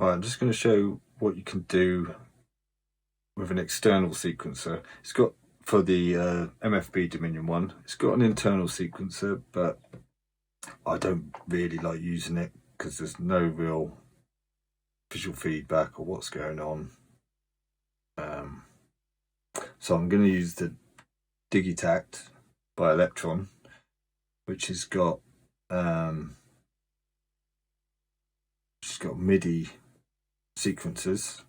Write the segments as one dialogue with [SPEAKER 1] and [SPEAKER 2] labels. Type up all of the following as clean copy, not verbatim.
[SPEAKER 1] Right, I'm just going to show what you can do with an external sequencer. It's got, for the MFB Dominion one, it's got an internal sequencer, but I don't really like using it because there's no real visual feedback or what's going on. So I'm going to use the Digitakt by Elektron, which has got MIDI sequencers.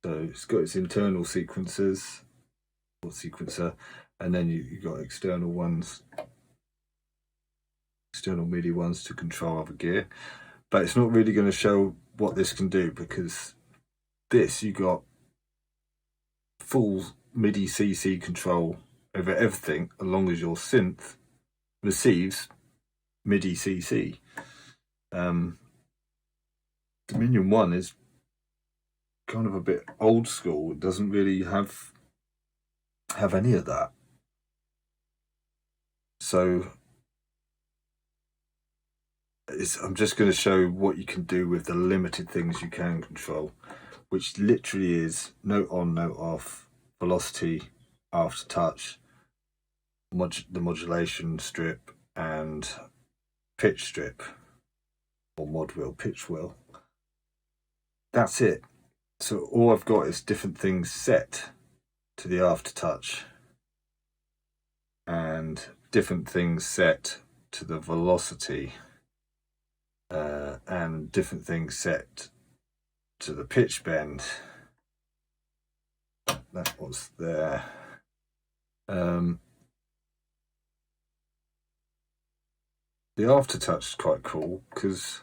[SPEAKER 1] So it's got its internal sequencers or sequencer, and then you've got external ones, external MIDI ones to control other gear. But it's not really going to show what this can do, because this, you got full MIDI CC control over everything, as long as your synth receives MIDI CC. Dominion 1 is kind of a bit old school. It doesn't really have any of that. So I'm just going to show what you can do with the limited things you can control, which literally is note on, note off, velocity, aftertouch, the modulation strip, and pitch strip, or mod wheel, pitch wheel. That's it. So all I've got is different things set to the aftertouch and different things set to the velocity, and different things set to the pitch bend. That was there. The aftertouch is quite cool because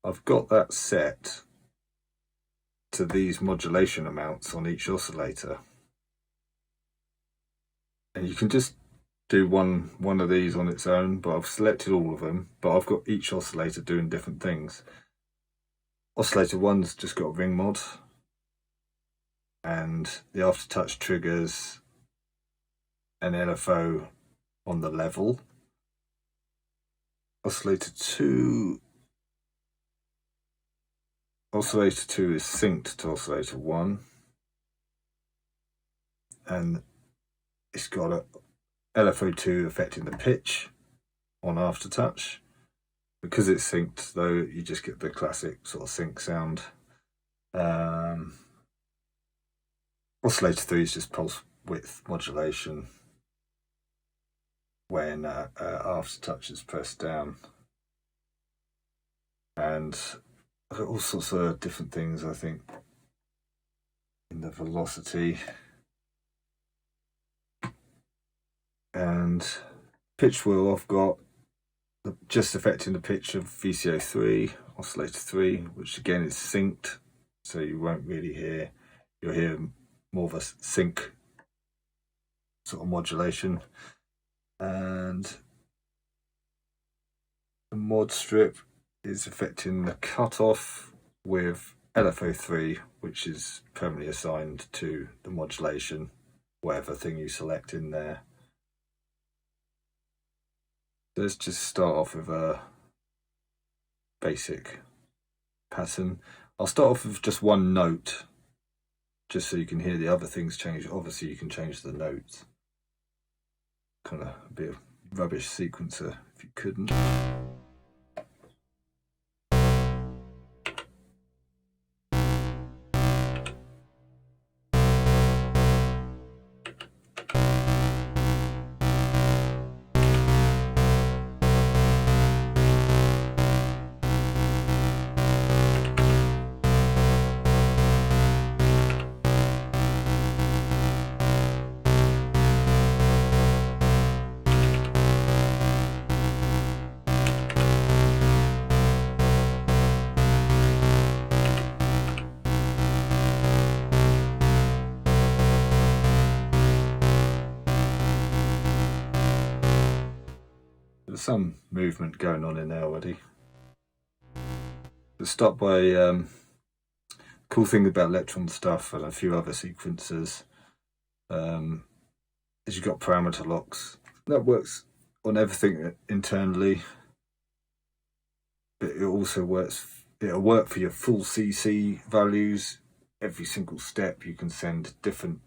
[SPEAKER 1] I've got that set to these modulation amounts on each oscillator, and you can just do one of these on its own, but I've selected all of them, but I've got each oscillator doing different things. Oscillator 1's just got a ring mod, and the aftertouch triggers an LFO on the level. Oscillator 2 is synced to oscillator 1, and it's got a LFO2 affecting the pitch on aftertouch. Because it's synced, though, you just get the classic sort of sync sound. Oscillator 3 is just pulse width modulation when aftertouch is pressed down. And all sorts of different things, I think, in the velocity. And pitch wheel, I've got just affecting the pitch of VCO 3, oscillator 3, which again is synced, so you won't really hear, you'll hear more of a sync sort of modulation. And the mod strip is affecting the cutoff with LFO3, which is permanently assigned to the modulation, whatever thing you select in there. Let's just start off with a basic pattern. I'll start off with just one note, just so you can hear the other things change. Obviously, you can change the notes. Kind of a bit of rubbish sequencer if you couldn't. There's some movement going on in there already. Let's start by cool thing about Elektron stuff and a few other sequencers is you've got parameter locks. That works on everything internally, but it also works it'll work for your full CC values. Every single step you can send different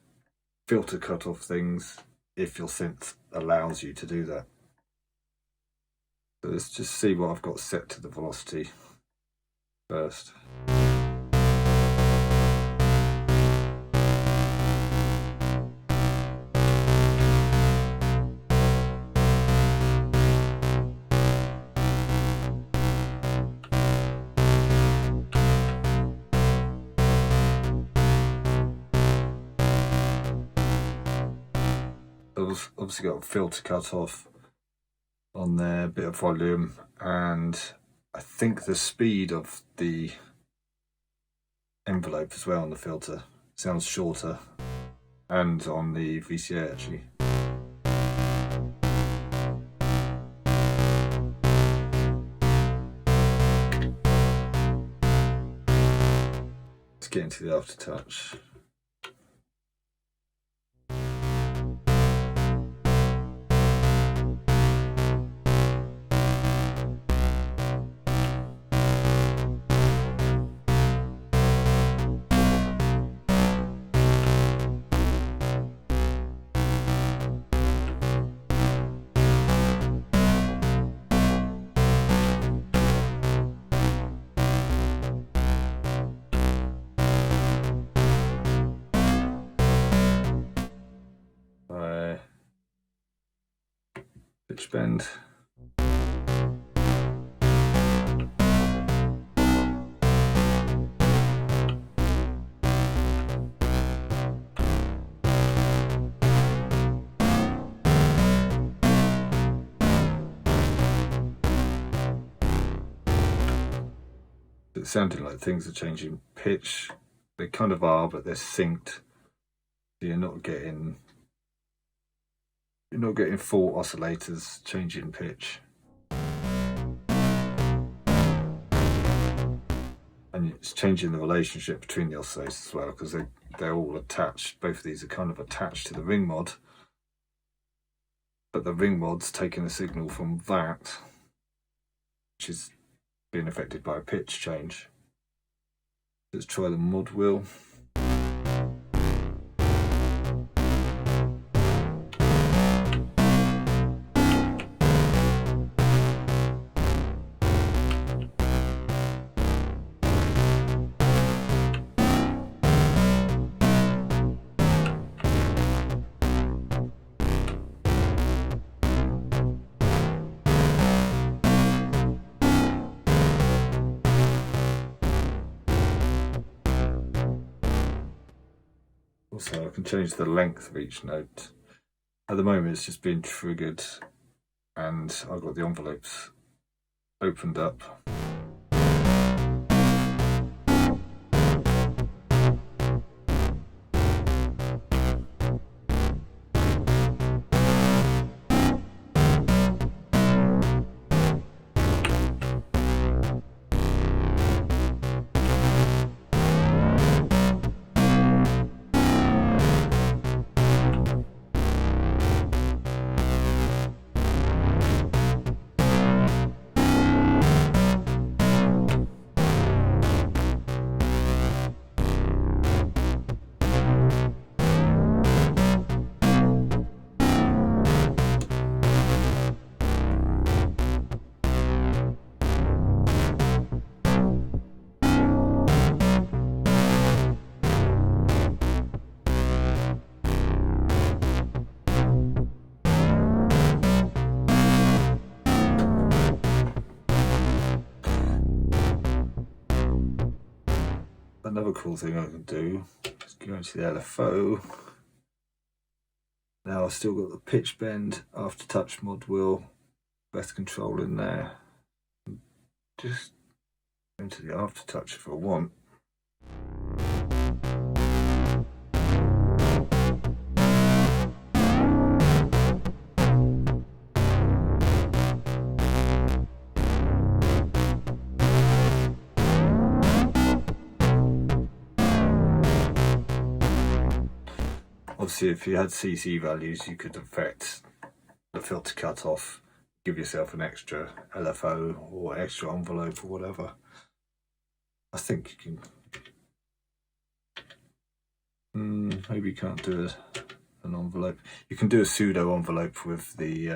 [SPEAKER 1] filter cutoff things if your synth allows you to do that. So let's just see what I've got set to the velocity first. I've obviously got a filter cutoff on there, a bit of volume, and I think the speed of the envelope as well on the filter sounds shorter, and on the VCA actually. Let's get into the aftertouch. Pitch bend. It sounded like things are changing pitch. They kind of are, but they're synced. You're not getting full oscillators changing pitch. And it's changing the relationship between the oscillators as well, because they're all attached. Both of these are kind of attached to the ring mod, but the ring mod's taking a signal from that, which is being affected by a pitch change. Let's try the mod wheel. Also, I can change the length of each note. At the moment it's just being triggered and I've got the envelopes opened up. Another cool thing I can do is go into the LFO. Now I've still got the pitch bend, aftertouch mod wheel, breath control in there. Just go into the aftertouch if I want. Obviously, if you had CC values, you could affect the filter cutoff, give yourself an extra LFO or extra envelope or whatever. think you can, maybe you can't do an envelope. You can do a pseudo envelope with the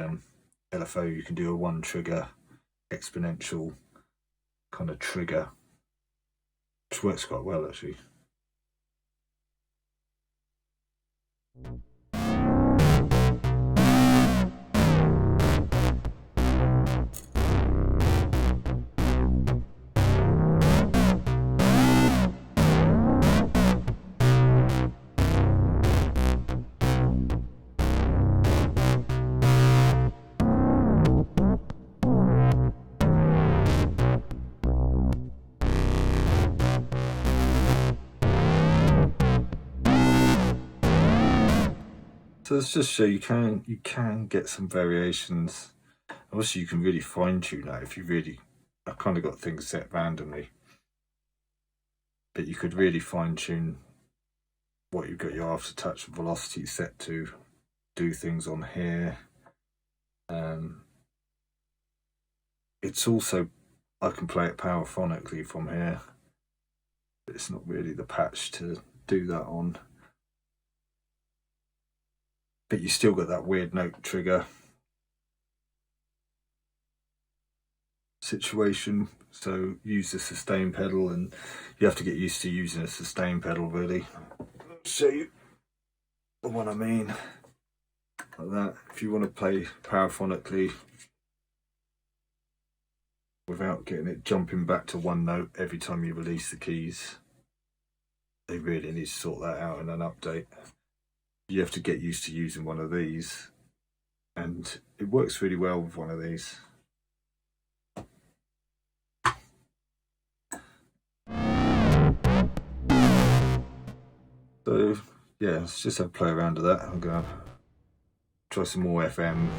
[SPEAKER 1] LFO. You can do a one trigger exponential kind of trigger, which works quite well actually. So let's just show you can get some variations. Obviously, you can really fine tune that if you really. I've kind of got things set randomly, but you could really fine tune what you've got your aftertouch velocity set to, do things on here. It's also, I can play it powerphonically from here, but it's not really the patch to do that on. But you still got that weird note trigger situation, so use the sustain pedal, and you have to get used to using a sustain pedal really. I'll show you the one I mean, like that. If you want to play powerphonically without getting it jumping back to one note every time you release the keys, they really need to sort that out in an update. You have to get used to using one of these, and it works really well with one of these. So yeah, let's just have a play around with that. I'm gonna try some more FM.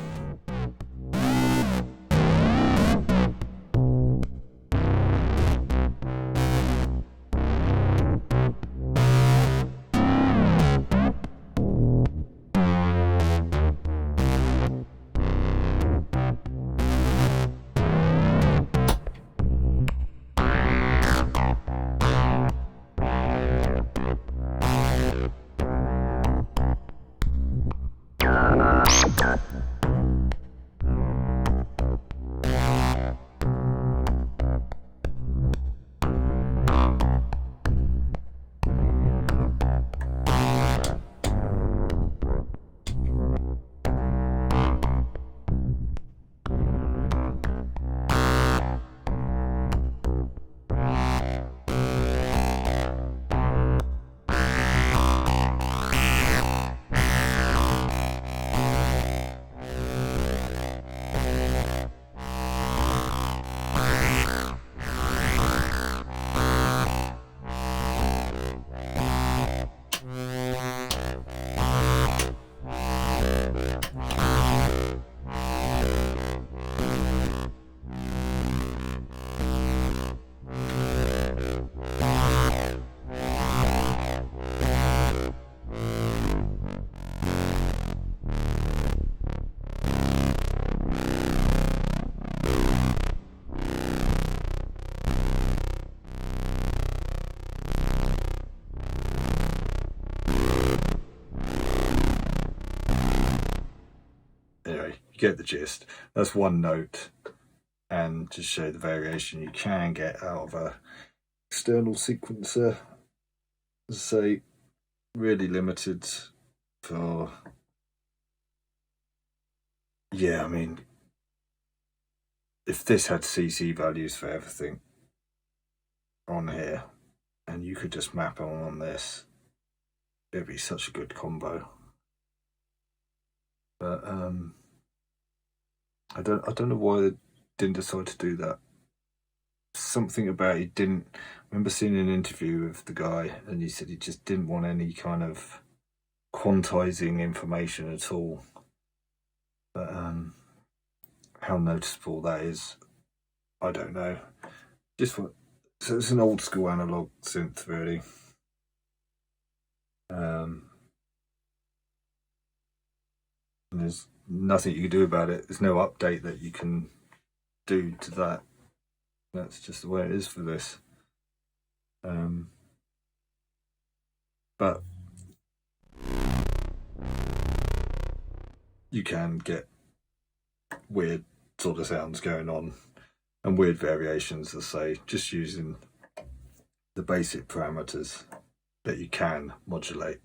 [SPEAKER 1] Anyway, you get the gist. That's one note, and to show the variation you can get out of a external sequencer. As I say, really limited for, yeah, I mean, if this had CC values for everything on here, and you could just map on this, it'd be such a good combo. But I don't know why they didn't decide to do that. Something about he didn't. I remember seeing an interview with the guy, and he said he just didn't want any kind of quantizing information at all. But how noticeable that is, I don't know. Just what. So it's an old school analog synth, really. And there's nothing you can do about it. There's no update that you can do to that. That's just the way it is for this. But you can get weird sort of sounds going on and weird variations, as I say, just using the basic parameters that you can modulate.